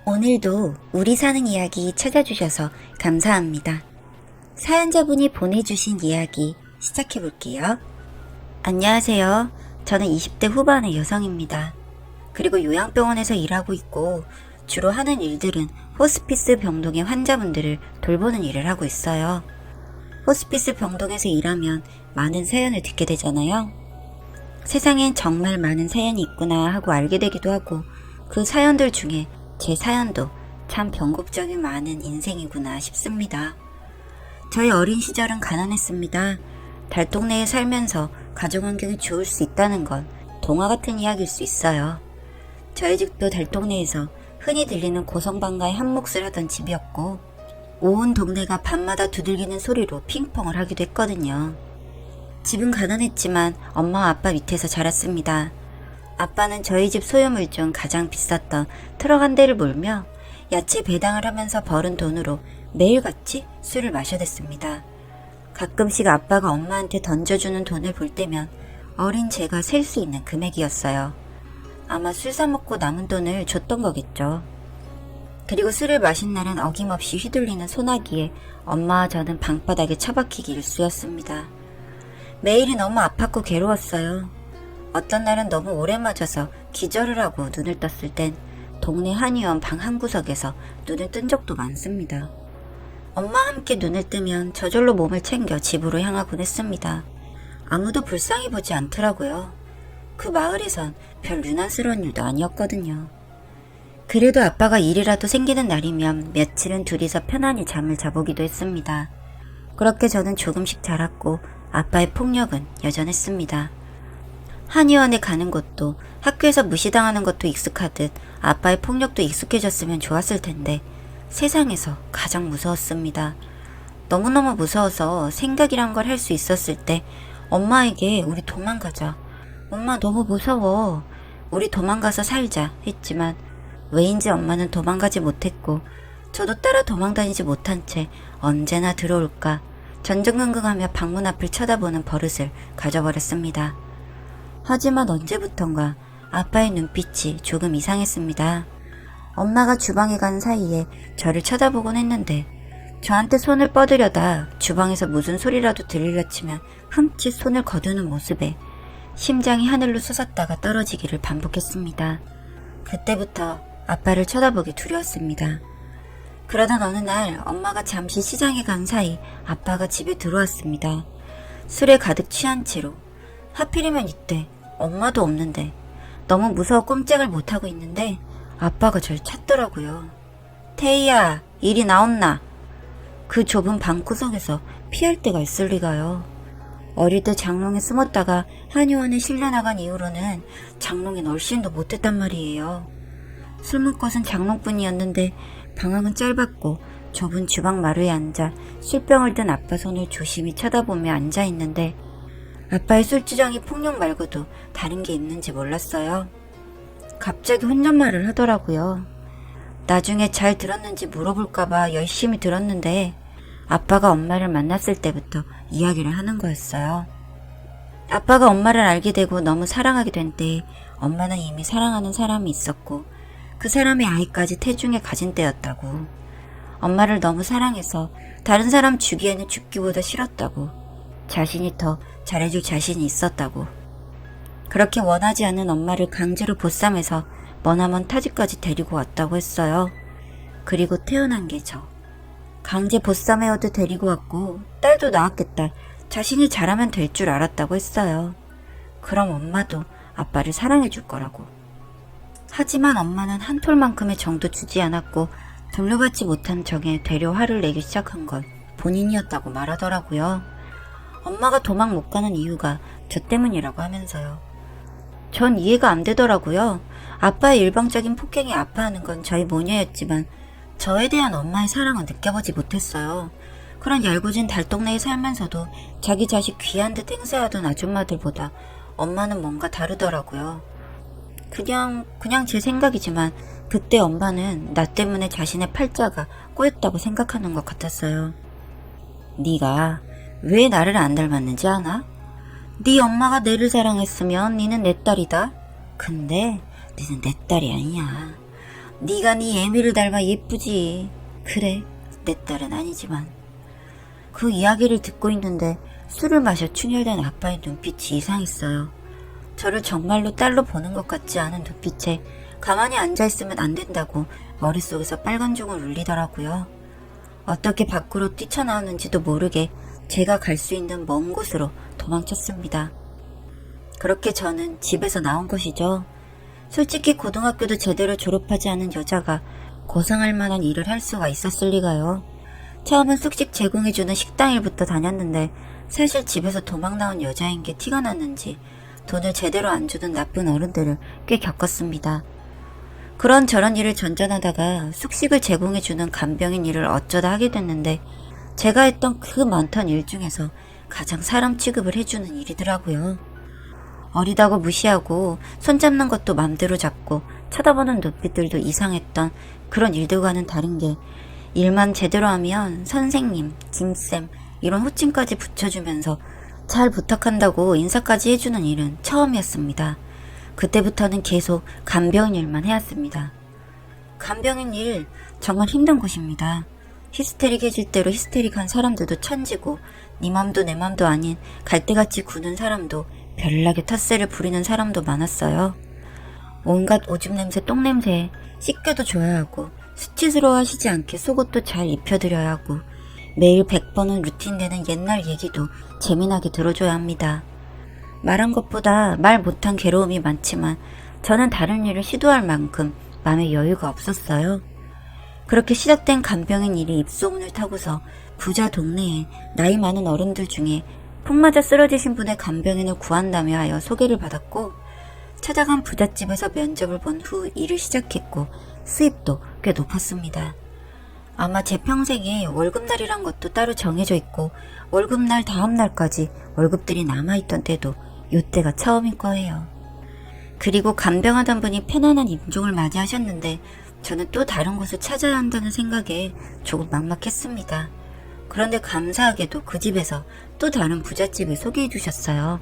오늘도 우리 사는 이야기 찾아주셔서 감사합니다. 사연자분이 보내주신 이야기 시작해볼게요. 안녕하세요. 저는 20대 후반의 여성입니다. 그리고 요양병원에서 일하고 있고 주로 하는 일들은 호스피스 병동의 환자분들을 돌보는 일을 하고 있어요. 호스피스 병동에서 일하면 많은 사연을 듣게 되잖아요. 세상엔 정말 많은 사연이 있구나 하고 알게 되기도 하고 그 사연들 중에 제 사연도 참 변곡적인 많은 인생이구나 싶습니다. 저희 어린 시절은 가난했습니다. 달동네에 살면서 가정환경이 좋을 수 있다는 건 동화 같은 이야기일 수 있어요. 저희 집도 달동네에서 흔히 들리는 고성방가의 한몫을 하던 집이었고 온 동네가 밤마다 두들기는 소리로 핑퐁을 하기도 했거든요. 집은 가난했지만 엄마와 아빠 밑에서 자랐습니다. 아빠는 저희 집 소유물 중 가장 비쌌던 트럭 한 대를 몰며 야채 배당을 하면서 벌은 돈으로 매일같이 술을 마셔댔습니다. 가끔씩 아빠가 엄마한테 던져주는 돈을 볼 때면 어린 제가 셀 수 있는 금액이었어요. 아마 술 사먹고 남은 돈을 줬던 거겠죠. 그리고 술을 마신 날은 어김없이 휘둘리는 소나기에 엄마와 저는 방바닥에 처박히기 일쑤였습니다. 매일이 너무 아팠고 괴로웠어요. 어떤 날은 너무 오래 맞아서 기절을 하고 눈을 떴을 땐 동네 한의원 방 한 구석에서 눈을 뜬 적도 많습니다. 엄마와 함께 눈을 뜨면 저절로 몸을 챙겨 집으로 향하곤 했습니다. 아무도 불쌍히 보지 않더라고요. 그 마을에선 별 유난스러운 일도 아니었거든요. 그래도 아빠가 일이라도 생기는 날이면 며칠은 둘이서 편안히 잠을 자보기도 했습니다. 그렇게 저는 조금씩 자랐고 아빠의 폭력은 여전했습니다. 한의원에 가는 것도 학교에서 무시당하는 것도 익숙하듯 아빠의 폭력도 익숙해졌으면 좋았을 텐데 세상에서 가장 무서웠습니다. 너무너무 무서워서 생각이란 걸 할 수 있었을 때 엄마에게 우리 도망가자. 엄마 너무 무서워. 우리 도망가서 살자 했지만 왜인지 엄마는 도망가지 못했고 저도 따라 도망다니지 못한 채 언제나 들어올까 전전긍긍하며 방문 앞을 쳐다보는 버릇을 가져버렸습니다. 하지만 언제부턴가 아빠의 눈빛이 조금 이상했습니다. 엄마가 주방에 간 사이에 저를 쳐다보곤 했는데 저한테 손을 뻗으려다 주방에서 무슨 소리라도 들리려 치면 흠칫 손을 거두는 모습에 심장이 하늘로 솟았다가 떨어지기를 반복했습니다. 그때부터 아빠를 쳐다보기 두려웠습니다. 그러던 어느 날 엄마가 잠시 시장에 간 사이 아빠가 집에 들어왔습니다. 술에 가득 취한 채로. 하필이면 이때 엄마도 없는데 너무 무서워 꼼짝을 못하고 있는데 아빠가 절 찾더라고요. 태희야, 이리 나온나. 그 좁은 방구석에서 피할 데가 있을 리가요. 어릴 때 장롱에 숨었다가 한의원에 실려 나간 이후로는 장롱엔 얼씬도 못했단 말이에요. 숨을 것은 장롱뿐이었는데 방황은 짧았고 좁은 주방 마루에 앉아 술병을 든 아빠 손을 조심히 쳐다보며 앉아있는데 아빠의 술주정이 폭력 말고도 다른 게 있는지 몰랐어요. 갑자기 혼잣말을 하더라고요. 나중에 잘 들었는지 물어볼까봐 열심히 들었는데 아빠가 엄마를 만났을 때부터 이야기를 하는 거였어요. 아빠가 엄마를 알게 되고 너무 사랑하게 된 때에 엄마는 이미 사랑하는 사람이 있었고 그 사람의 아이까지 태중에 가진 때였다고. 엄마를 너무 사랑해서 다른 사람 주기에는 죽기보다 싫었다고. 자신이 더 잘해줄 자신이 있었다고. 그렇게 원하지 않는 엄마를 강제로 보쌈해서 머나먼 타지까지 데리고 왔다고 했어요. 그리고 태어난 게 저. 강제 보쌈해어도 데리고 왔고 딸도 낳았겠다. 자신이 잘하면 될 줄 알았다고 했어요. 그럼 엄마도 아빠를 사랑해줄 거라고. 하지만 엄마는 한 톨만큼의 정도 주지 않았고 돌려받지 못한 정에 되려 화를 내기 시작한 건 본인이었다고 말하더라고요. 엄마가 도망 못 가는 이유가 저 때문이라고 하면서요. 전 이해가 안 되더라고요. 아빠의 일방적인 폭행에 아파하는 건 저희 모녀였지만 저에 대한 엄마의 사랑은 느껴보지 못했어요. 그런 얄궂은 달동네에 살면서도 자기 자식 귀한 듯 행세하던 아줌마들보다 엄마는 뭔가 다르더라고요. 그냥 제 생각이지만 그때 엄마는 나 때문에 자신의 팔자가 꼬였다고 생각하는 것 같았어요. 네가 왜 나를 안 닮았는지 아나? 네 엄마가 내를 사랑했으면 니는 내 딸이다. 근데 니는 내 딸이 아니야. 네가 네 애미를 닮아 예쁘지. 그래, 내 딸은 아니지만. 그 이야기를 듣고 있는데 술을 마셔 충혈된 아빠의 눈빛이 이상했어요. 저를 정말로 딸로 보는 것 같지 않은 눈빛에 가만히 앉아있으면 안 된다고 머릿속에서 빨간 종을 울리더라고요. 어떻게 밖으로 뛰쳐나왔는지도 모르게 제가 갈 수 있는 먼 곳으로 도망쳤습니다. 그렇게 저는 집에서 나온 것이죠. 솔직히 고등학교도 제대로 졸업하지 않은 여자가 고상할 만한 일을 할 수가 있었을 리가요. 처음은 숙식 제공해주는 식당 일부터 다녔는데 사실 집에서 도망 나온 여자인 게 티가 났는지 돈을 제대로 안 주는 나쁜 어른들을 꽤 겪었습니다. 그런저런 일을 전전하다가 숙식을 제공해주는 간병인 일을 어쩌다 하게 됐는데 제가 했던 그 많던 일 중에서 가장 사람 취급을 해주는 일이더라고요. 어리다고 무시하고 손잡는 것도 맘대로 잡고 쳐다보는 눈빛들도 이상했던 그런 일들과는 다른 게 일만 제대로 하면 선생님, 김쌤 이런 호칭까지 붙여주면서 잘 부탁한다고 인사까지 해주는 일은 처음이었습니다. 그때부터는 계속 간병인 일만 해왔습니다. 간병인 일 정말 힘든 곳입니다. 히스테릭해질 대로 히스테릭한 사람들도 천지고 네 맘도 내 맘도 아닌 갈대같이 구는 사람도 별나게 텃세를 부리는 사람도 많았어요. 온갖 오줌 냄새, 똥 냄새에 씻겨도 줘야 하고 수치스러워 하시지 않게 속옷도 잘 입혀드려야 하고 매일 100번은 루틴되는 옛날 얘기도 재미나게 들어줘야 합니다. 말한 것보다 말 못한 괴로움이 많지만 저는 다른 일을 시도할 만큼 마음의 여유가 없었어요. 그렇게 시작된 간병인 일이 입소문을 타고서 부자 동네에 나이 많은 어른들 중에 폭 맞아 쓰러지신 분의 간병인을 구한다며 하여 소개를 받았고 찾아간 부잣집에서 면접을 본 후 일을 시작했고 수입도 꽤 높았습니다. 아마 제 평생에 월급날이란 것도 따로 정해져 있고 월급날 다음 날까지 월급들이 남아있던 때도 요때가 처음일 거예요. 그리고 간병하던 분이 편안한 임종을 맞이하셨는데 저는 또 다른 곳을 찾아야 한다는 생각에 조금 막막했습니다. 그런데 감사하게도 그 집에서 또 다른 부잣집을 소개해 주셨어요.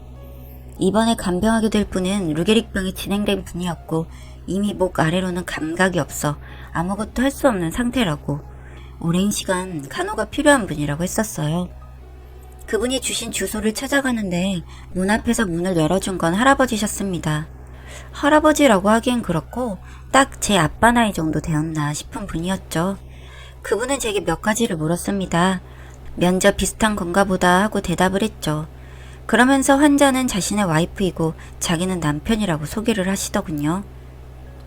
이번에 간병하게 될 분은 루게릭병이 진행된 분이었고 이미 목 아래로는 감각이 없어 아무것도 할 수 없는 상태라고 오랜 시간 간호가 필요한 분이라고 했었어요. 그분이 주신 주소를 찾아가는데 문 앞에서 문을 열어준 건 할아버지셨습니다. 할아버지라고 하기엔 그렇고 딱 제 아빠 나이 정도 되었나 싶은 분이었죠. 그분은 제게 몇 가지를 물었습니다. 면접 비슷한 건가 보다 하고 대답을 했죠. 그러면서 환자는 자신의 와이프이고 자기는 남편이라고 소개를 하시더군요.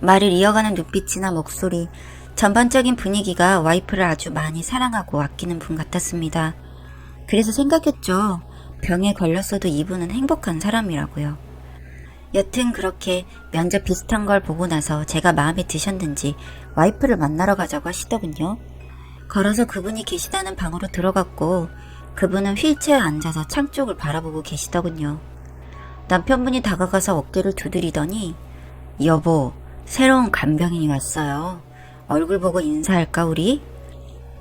말을 이어가는 눈빛이나 목소리, 전반적인 분위기가 와이프를 아주 많이 사랑하고 아끼는 분 같았습니다. 그래서 생각했죠. 병에 걸렸어도 이분은 행복한 사람이라고요. 여튼 그렇게 면접 비슷한 걸 보고 나서 제가 마음에 드셨는지 와이프를 만나러 가자고 하시더군요. 걸어서 그분이 계시다는 방으로 들어갔고 그분은 휠체어에 앉아서 창 쪽을 바라보고 계시더군요. 남편분이 다가가서 어깨를 두드리더니 여보, 새로운 간병인이 왔어요. 얼굴 보고 인사할까 우리?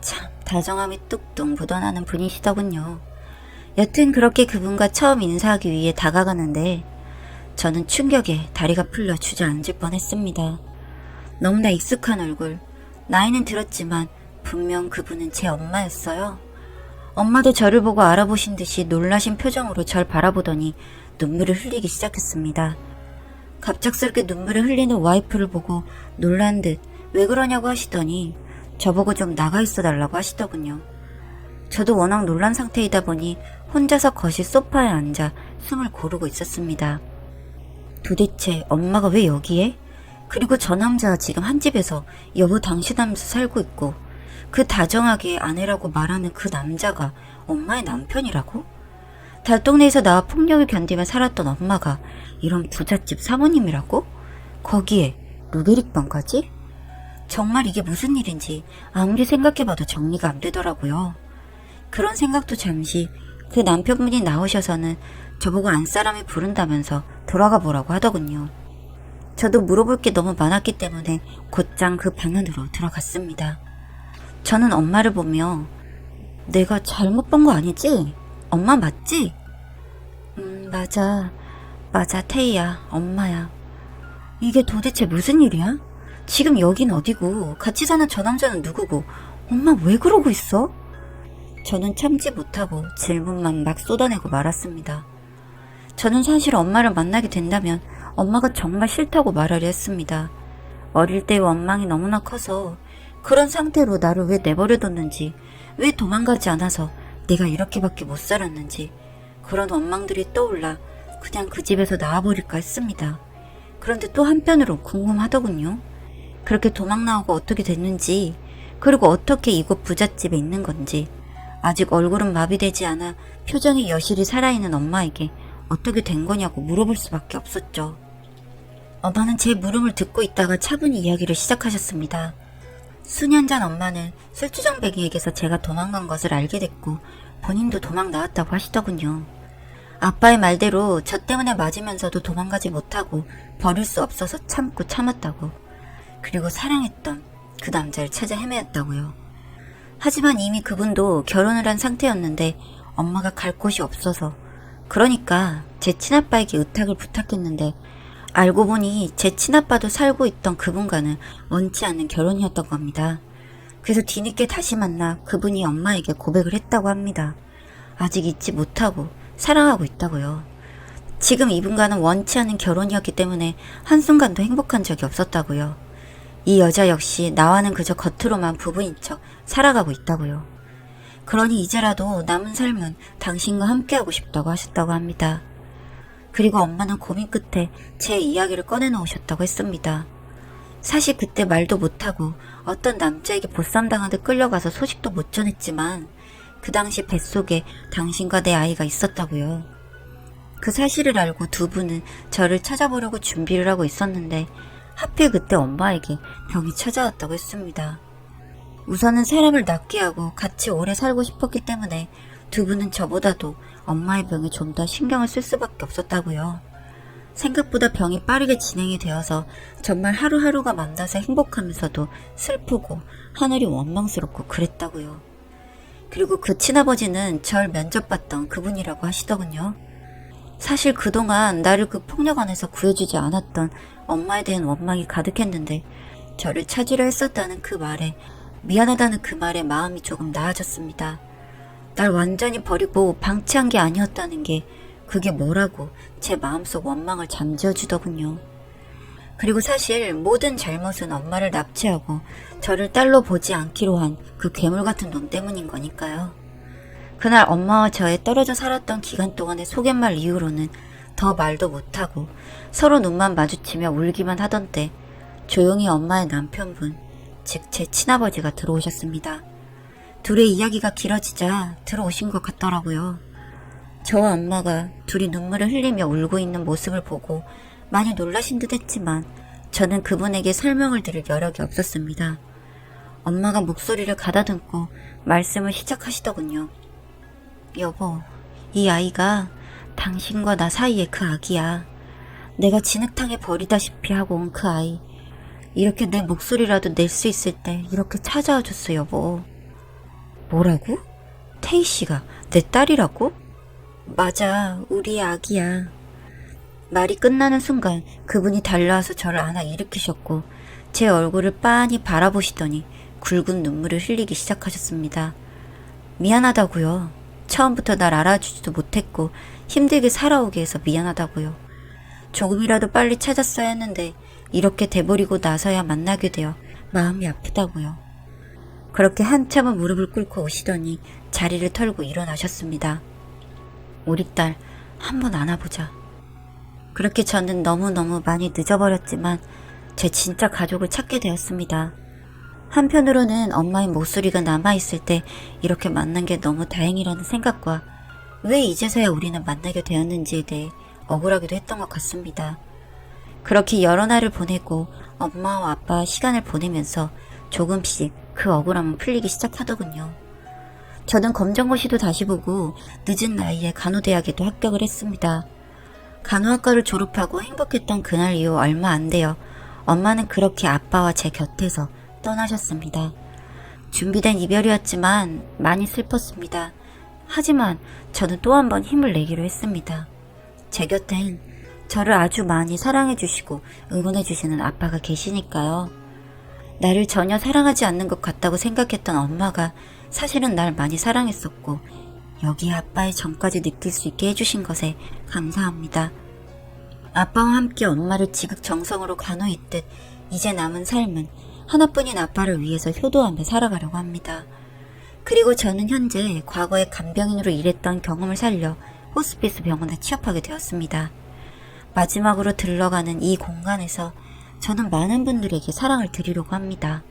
참 다정함이 뚝뚝 묻어나는 분이시더군요. 여튼 그렇게 그분과 처음 인사하기 위해 다가가는데 저는 충격에 다리가 풀려 주저앉을 뻔했습니다. 너무나 익숙한 얼굴, 나이는 들었지만 분명 그분은 제 엄마였어요. 엄마도 저를 보고 알아보신 듯이 놀라신 표정으로 절 바라보더니 눈물을 흘리기 시작했습니다. 갑작스럽게 눈물을 흘리는 와이프를 보고 놀란 듯 왜 그러냐고 하시더니 저보고 좀 나가 있어 달라고 하시더군요. 저도 워낙 놀란 상태이다 보니 혼자서 거실 소파에 앉아 숨을 고르고 있었습니다. 도대체 엄마가 왜 여기에? 그리고 저 남자가 지금 한 집에서 여보 당신 하면서 살고 있고 그 다정하게 아내라고 말하는 그 남자가 엄마의 남편이라고? 달동네에서 나와 폭력을 견디며 살았던 엄마가 이런 부잣집 사모님이라고? 거기에 루게릭병까지? 정말 이게 무슨 일인지 아무리 생각해봐도 정리가 안 되더라고요. 그런 생각도 잠시 그 남편분이 나오셔서는 저보고 안사람이 부른다면서 돌아가 보라고 하더군요. 저도 물어볼 게 너무 많았기 때문에 곧장 그 방 안으로 들어갔습니다. 저는 엄마를 보며 내가 잘못 본 거 아니지? 엄마 맞지? 맞아 태희야 엄마야. 이게 도대체 무슨 일이야? 지금 여긴 어디고 같이 사는 저 남자는 누구고 엄마 왜 그러고 있어? 저는 참지 못하고 질문만 막 쏟아내고 말았습니다. 저는 사실 엄마를 만나게 된다면 엄마가 정말 싫다고 말하려 했습니다. 어릴 때의 원망이 너무나 커서 그런 상태로 나를 왜 내버려뒀는지, 왜 도망가지 않아서 내가 이렇게밖에 못 살았는지 그런 원망들이 떠올라 그냥 그 집에서 나와버릴까 했습니다. 그런데 또 한편으로 궁금하더군요. 그렇게 도망 나오고 어떻게 됐는지, 그리고 어떻게 이곳 부잣집에 있는 건지, 아직 얼굴은 마비되지 않아 표정이 여실히 살아있는 엄마에게 어떻게 된 거냐고 물어볼 수밖에 없었죠. 엄마는 제 물음을 듣고 있다가 차분히 이야기를 시작하셨습니다. 수년 전 엄마는 술주정뱅이에게서 제가 도망간 것을 알게 됐고 본인도 도망 나왔다고 하시더군요. 아빠의 말대로 저 때문에 맞으면서도 도망가지 못하고 버릴 수 없어서 참고 참았다고. 그리고 사랑했던 그 남자를 찾아 헤매었다고요. 하지만 이미 그분도 결혼을 한 상태였는데 엄마가 갈 곳이 없어서, 그러니까 제 친아빠에게 의탁을 부탁했는데 알고 보니 제 친아빠도 살고 있던 그분과는 원치 않는 결혼이었다고 합니다. 그래서 뒤늦게 다시 만나 그분이 엄마에게 고백을 했다고 합니다. 아직 잊지 못하고 사랑하고 있다고요. 지금 이분과는 원치 않는 결혼이었기 때문에 한순간도 행복한 적이 없었다고요. 이 여자 역시 나와는 그저 겉으로만 부부인 척 살아가고 있다고요. 그러니 이제라도 남은 삶은 당신과 함께하고 싶다고 하셨다고 합니다. 그리고 엄마는 고민 끝에 제 이야기를 꺼내놓으셨다고 했습니다. 사실 그때 말도 못하고 어떤 남자에게 보쌈당하듯 끌려가서 소식도 못 전했지만 그 당시 뱃속에 당신과 내 아이가 있었다고요. 그 사실을 알고 두 분은 저를 찾아보려고 준비를 하고 있었는데 하필 그때 엄마에게 병이 찾아왔다고 했습니다. 우선은 사람을 낫게 하고 같이 오래 살고 싶었기 때문에 두 분은 저보다도 엄마의 병에 좀 더 신경을 쓸 수밖에 없었다고요. 생각보다 병이 빠르게 진행이 되어서 정말 하루하루가 만나서 행복하면서도 슬프고 하늘이 원망스럽고 그랬다고요. 그리고 그 친아버지는 절 면접봤던 그분이라고 하시더군요. 사실 그동안 나를 그 폭력 안에서 구해주지 않았던 엄마에 대한 원망이 가득했는데 저를 찾으려 했었다는 그 말에, 미안하다는 그 말에 마음이 조금 나아졌습니다. 날 완전히 버리고 방치한 게 아니었다는 게 그게 뭐라고 제 마음속 원망을 잠재워주더군요. 그리고 사실 모든 잘못은 엄마를 납치하고 저를 딸로 보지 않기로 한 그 괴물 같은 놈 때문인 거니까요. 그날 엄마와 저의 떨어져 살았던 기간 동안의 속갯말 이후로는 더 말도 못하고 서로 눈만 마주치며 울기만 하던 때 조용히 엄마의 남편분, 즉 제 친아버지가 들어오셨습니다. 둘의 이야기가 길어지자 들어오신 것 같더라고요. 저와 엄마가 둘이 눈물을 흘리며 울고 있는 모습을 보고 많이 놀라신 듯 했지만 저는 그분에게 설명을 드릴 여력이 없었습니다. 엄마가 목소리를 가다듬고 말씀을 시작하시더군요. 여보, 이 아이가 당신과 나 사이의 그 아기야. 내가 진흙탕에 버리다시피 하고 온 그 아이. 이렇게 내 목소리라도 낼 수 있을 때 이렇게 찾아와 줬어, 여보. 뭐라고? 태희 씨가 내 딸이라고? 맞아, 우리의 아기야. 말이 끝나는 순간 그분이 달려와서 저를 안아 일으키셨고 제 얼굴을 빤히 바라보시더니 굵은 눈물을 흘리기 시작하셨습니다. 미안하다고요. 처음부터 날 알아주지도 못했고 힘들게 살아오게 해서 미안하다고요. 조금이라도 빨리 찾았어야 했는데 이렇게 돼버리고 나서야 만나게 되어 마음이 아프다고요. 그렇게 한참은 무릎을 꿇고 오시더니 자리를 털고 일어나셨습니다. 우리 딸 한번 안아보자. 그렇게 저는 너무너무 많이 늦어버렸지만 제 진짜 가족을 찾게 되었습니다. 한편으로는 엄마의 목소리가 남아있을 때 이렇게 만난 게 너무 다행이라는 생각과 왜 이제서야 우리는 만나게 되었는지에 대해 억울하기도 했던 것 같습니다. 그렇게 여러 날을 보내고 엄마와 아빠와 시간을 보내면서 조금씩 그 억울함은 풀리기 시작하더군요. 저는 검정고시도 다시 보고 늦은 나이에 간호대학에도 합격을 했습니다. 간호학과를 졸업하고 행복했던 그날 이후 얼마 안 되어 엄마는 그렇게 아빠와 제 곁에서 떠나셨습니다. 준비된 이별이었지만 많이 슬펐습니다. 하지만 저는 또 한 번 힘을 내기로 했습니다. 제 곁엔 저를 아주 많이 사랑해주시고 응원해주시는 아빠가 계시니까요. 나를 전혀 사랑하지 않는 것 같다고 생각했던 엄마가 사실은 날 많이 사랑했었고 여기에 아빠의 정까지 느낄 수 있게 해주신 것에 감사합니다. 아빠와 함께 엄마를 지극정성으로 간호했듯 이제 남은 삶은 하나뿐인 아빠를 위해서 효도하며 살아가려고 합니다. 그리고 저는 현재 과거에 간병인으로 일했던 경험을 살려 호스피스 병원에 취업하게 되었습니다. 마지막으로 들러가는 이 공간에서 저는 많은 분들에게 사랑을 드리려고 합니다.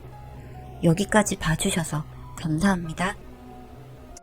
여기까지 봐주셔서 감사합니다.